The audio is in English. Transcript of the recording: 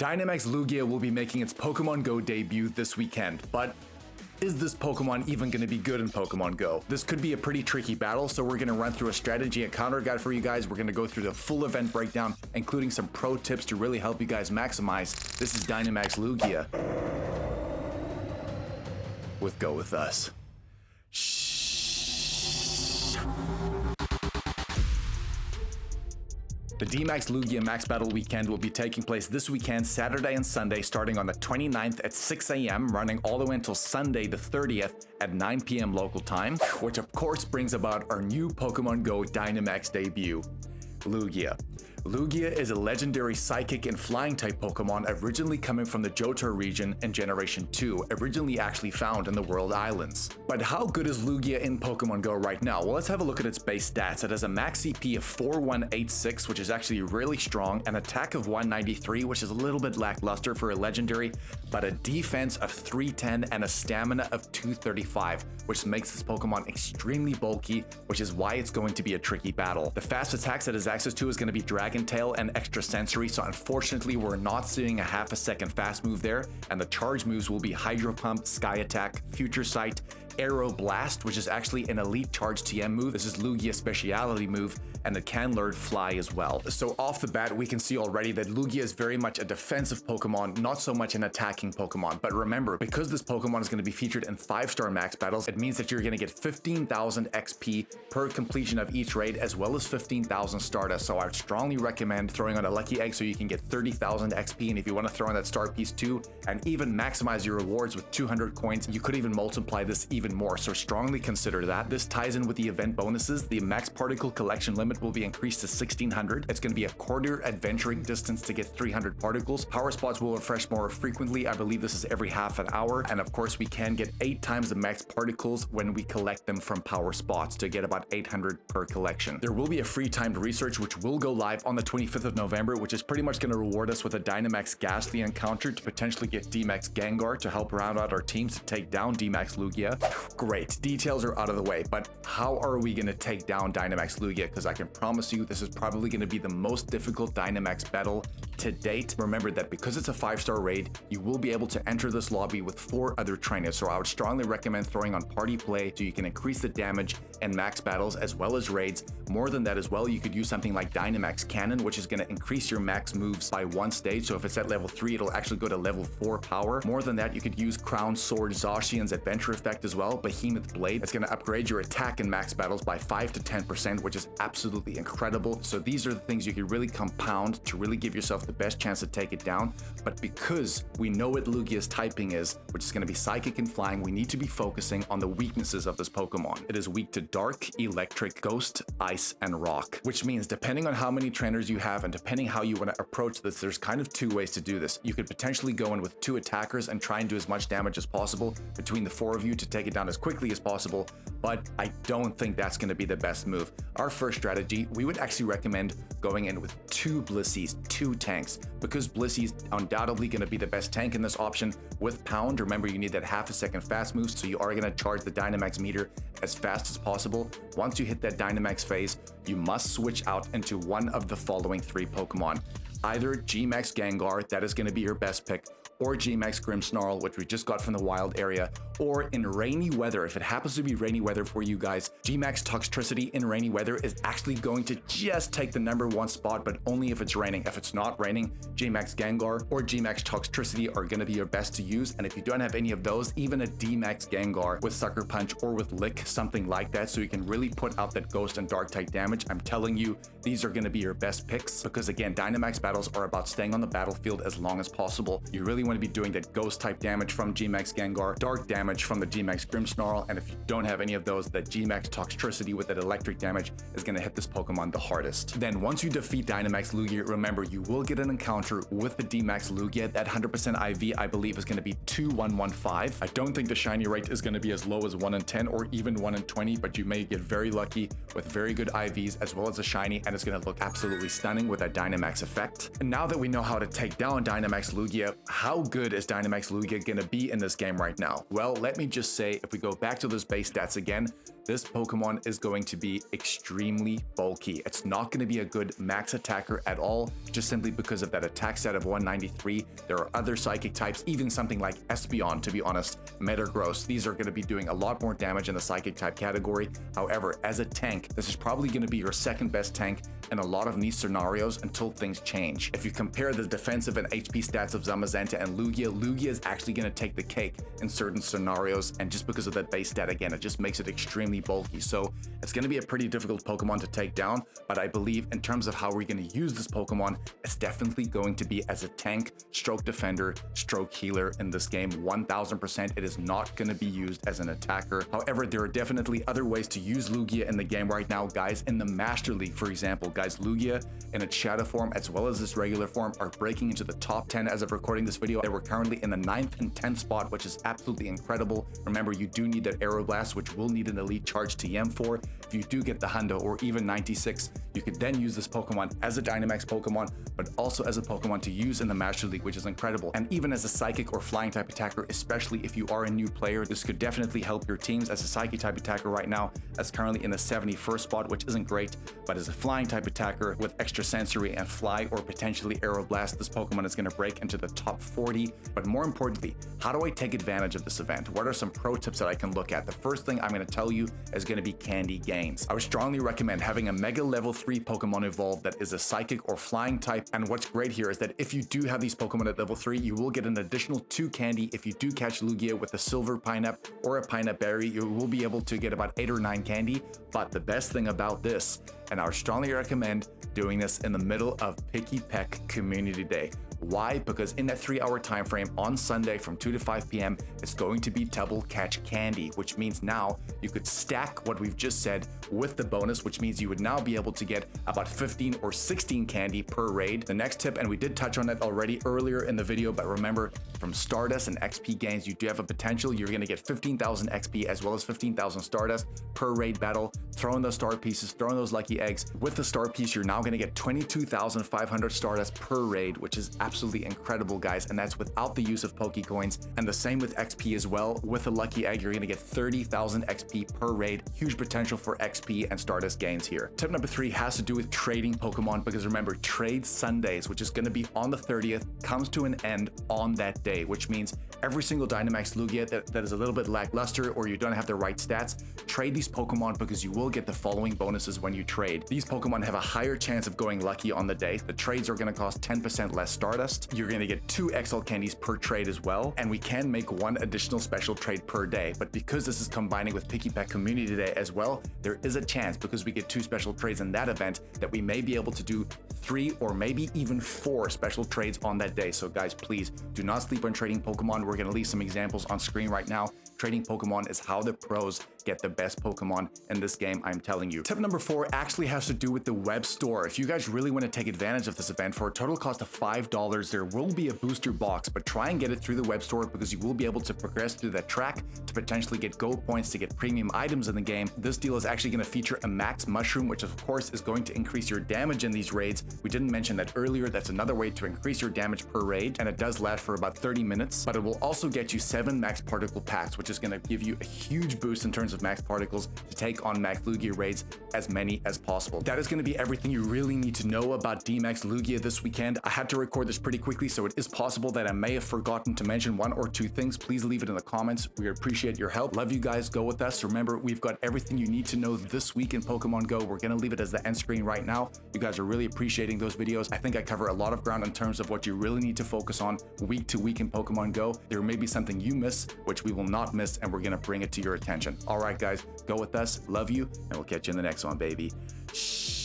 Dynamax Lugia will be making its Pokemon GO debut this weekend, but is this Pokemon even going to be good in Pokemon GO? This could be a pretty tricky battle, so we're going to run through a strategy and counter guide for you guys. We're going to go through the full event breakdown, including some pro tips to really help you guys maximize. This is Dynamax Lugia with Go With Us. The Dmax Lugia Max Battle Weekend will be taking place this weekend, Saturday and Sunday, starting on the 29th at 6 a.m., running all the way until Sunday the 30th at 9 p.m. local time, which of course brings about our new Pokemon GO Dynamax debut, Lugia. Lugia is a legendary psychic and flying type Pokemon originally coming from the Johto region in Generation 2, originally actually found in the World Islands. But how good is Lugia in Pokemon GO right now? Well, let's have a look at its base stats. It has a max CP of 4186, which is actually really strong, an attack of 193, which is a little bit lackluster for a legendary, but a defense of 310 and a stamina of 235, which makes this Pokemon extremely bulky, which is why it's going to be a tricky battle. The fast attacks it has access to is going to be Dragon Tail and Extra Sensory, so unfortunately we're not seeing a half a second fast move there, and the charge moves will be Hydro Pump, Sky Attack, Future Sight, Aero Blast, which is actually an elite charge TM move. This is Lugia's speciality move, and it can learn Fly as well. So off the bat, we can see already that Lugia is very much a defensive Pokemon, not so much an attacking Pokemon. But remember, because this Pokemon is going to be featured in 5-star max battles, it means that you're going to get 15,000 XP per completion of each raid, as well as 15,000 Stardust. So I would strongly recommend throwing on a Lucky Egg so you can get 30,000 XP, and if you want to throw on that Star Piece too, and even maximize your rewards with 200 coins, you could even multiply this even more, so strongly consider that. This ties in with the event bonuses. The max particle collection limit will be increased to 1600. It's going to be a quarter adventuring distance to get 300 particles. Power spots will refresh more frequently. I believe this is every half an hour, and of course we can get 8 times the max particles when we collect them from power spots to get about 800 per collection. There will be a free timed research which will go live on the 25th of November, which is pretty much going to reward us with a Dynamax Ghastly encounter to potentially get Dmax Gengar to help round out our teams to take down Dmax Lugia. Great, details are out of the way, but how are we going to take down Dynamax Lugia? Because I can promise you this is probably going to be the most difficult Dynamax battle to date. Remember that because it's a 5-star raid, you will be able to enter this lobby with 4 other trainers, so I would strongly recommend throwing on party play so you can increase the damage in max battles as well as raids. More than that as well, you could use something like Dynamax Cannon, which is going to increase your max moves by 1 stage, so if it's at level 3, it'll actually go to level 4 power. More than that, you could use Crown Sword Zacian's Adventure Effect as well, Behemoth Blade. It's going to upgrade your attack in max battles by 5 to 10%, which is absolutely incredible. So these are the things you can really compound to really give yourself the best chance to take it down. But because we know what Lugia's typing is, which is going to be Psychic and Flying, we need to be focusing on the weaknesses of this Pokemon. It is weak to Dark, Electric, Ghost, Ice, and Rock, which means depending on how many trainers you have and depending how you want to approach this, there's kind of 2 ways to do this. You could potentially go in with 2 attackers and try and do as much damage as possible between the 4 of you to take it down as quickly as possible, but I don't think that's going to be the best move. Our first strategy, we would actually recommend going in with 2 Blissies, 2 tanks, because Blissey's undoubtedly going to be the best tank in this option. With Pound, remember you need that half a second fast move, so you are going to charge the Dynamax meter as fast as possible. Once you hit that Dynamax phase, you must switch out into one of the following 3 Pokemon. Either Gmax Gengar, that is going to be your best pick, or Gmax Grimmsnarl, which we just got from the wild area, or in rainy weather, if it happens to be rainy weather for you guys, Gmax Toxtricity in rainy weather is actually going to just take the #1 spot, but only if it's raining. If it's not raining, Gmax Gengar or Gmax Toxtricity are going to be your best to use, and if you don't have any of those, even a Dmax Gengar with Sucker Punch or with Lick, something like that, so you can really put out that Ghost and Dark type damage. I'm telling you, these are going to be your best picks, because again, Dynamax battles are about staying on the battlefield as long as possible. You really want to be doing that Ghost type damage from Gmax Gengar, Dark damage from the Gmax Grimmsnarl, and if you don't have any of those, that Gmax Toxtricity with that electric damage is going to hit this Pokemon the hardest. Then once you defeat Dynamax Lugia, remember you will get an encounter with the Dmax Lugia. That 100% IV I believe is going to be 2115. I don't think the shiny rate is going to be as low as 1 in 10 or even 1 in 20, but you may get very lucky with very good IVs as well as a shiny, and it's going to look absolutely stunning with that Dynamax effect. Stardust. And now that we know how to take down Dynamax Lugia, how good is Dynamax Lugia gonna be in this game right now? Well, let me just say, if we go back to those base stats again, this Pokemon is going to be extremely bulky. It's not going to be a good max attacker at all, just simply because of that attack stat of 193. There are other psychic types, even something like Espeon, to be honest, Metagross. These are going to be doing a lot more damage in the psychic type category. However, as a tank, this is probably going to be your second best tank in a lot of niche scenarios until things change. If you compare the defensive and HP stats of Zamazenta and Lugia, Lugia is actually going to take the cake in certain scenarios, and just because of that base stat, again, it just makes it extremely bulky. So it's going to be a pretty difficult Pokemon to take down, but I believe in terms of how we're going to use this Pokemon, it's definitely going to be as a tank, stroke defender, stroke healer in this game. 1000%. It is not going to be used as an attacker. However, there are definitely other ways to use Lugia in the game right now, guys. In the Master League, for example, guys, Lugia in its shadow form as well as its regular form are breaking into the top 10 as of recording this video. They were currently in the 9th and 10th spot, which is absolutely incredible. Remember, you do need that Aeroblast, which will need an elite charge TM for. If you do get the Hundo or even 96, you could then use this Pokemon as a Dynamax Pokemon, but also as a Pokemon to use in the Master League, which is incredible. And even as a Psychic or Flying type attacker, especially if you are a new player, this could definitely help your teams. As a Psychic type attacker right now, that's currently in the 71st spot, which isn't great, but as a Flying type attacker with extra sensory and fly or potentially Aeroblast, this Pokemon is going to break into the top 40. But more importantly, how do I take advantage of this event? What are some pro tips that I can look at? The first thing I'm going to tell you is going to be candy gains. I would strongly recommend having a Mega Level 3 Pokemon evolved that is a Psychic or Flying type. And what's great here is that if you do have these Pokemon at level 3, you will get an additional 2 candy. If you do catch Lugia with a Silver Pineapple or a Pineapple Berry, you will be able to get about 8 or 9 candy. But the best thing about this, and I would strongly recommend doing this in the middle of Picky Peck Community Day. Why? Because in that 3-hour time frame on Sunday from 2 to 5 p.m., it's going to be double catch candy, which means now you could stack what we've just said with the bonus, which means you would now be able to get about 15 or 16 candy per raid. The next tip, and we did touch on it already earlier in the video, but remember, from Stardust and XP gains, you do have a potential. You're going to get 15,000 XP as well as 15,000 Stardust per raid battle. Throwing those star pieces, throwing those lucky eggs. With the star piece, you're now going to get 22,500 Stardust per raid, which is absolutely incredible, guys, and that's without the use of Pokecoins. And the same with XP as well. With a lucky egg, you're going to get 30,000 XP per raid. Huge potential for XP and Stardust gains here. Tip number 3 has to do with trading Pokemon, because remember, Trade Sundays, which is going to be on the 30th, comes to an end on that day, which means every single Dynamax Lugia that is a little bit lackluster or you don't have the right stats, trade these Pokemon, because you will get the following bonuses when you trade. These Pokemon have a higher chance of going lucky on the day. The trades are going to cost 10% less Stardust. You're going to get 2 XL candies per trade as well, and we can make 1 additional special trade per day. But because this is combining with Picky Peck Community Day as well, there is a chance, because we get 2 special trades in that event, that we may be able to do 3 or maybe even 4 special trades on that day. So guys, please do not sleep on trading Pokemon. We're going to leave some examples on screen right now. Trading Pokemon is how the pros get the best Pokemon in this game, I'm telling you. Tip number 4 actually has to do with the web store. If you guys really want to take advantage of this event, for a total cost of $5, there will be a booster box, but try and get it through the web store, because you will be able to progress through that track to potentially get gold points to get premium items in the game. This deal is actually going to feature a max mushroom, which of course is going to increase your damage in these raids. We didn't mention that earlier. That's another way to increase your damage per raid, and it does last for about 30 minutes, but it will also get you 7 max particle packs, which is going to give you a huge boost in terms of max particles to take on Max Lugia raids as many as possible. That is going to be everything you really need to know about Dmax Lugia this weekend. I had to record this pretty quickly, so it is possible that I may have forgotten to mention 1 or 2 things. Please leave it in the comments. We appreciate your help. Love you guys. Go with us. Remember, we've got everything you need to know this week in Pokemon Go. We're going to leave it as the end screen right now. You guys are really appreciating those videos. I think I cover a lot of ground in terms of what you really need to focus on week to week in Pokemon Go. There may be something you miss, which we will not miss, and we're going to bring it to your attention. All right, guys, go with us. Love you, and we'll catch you in the next one, baby. Shh.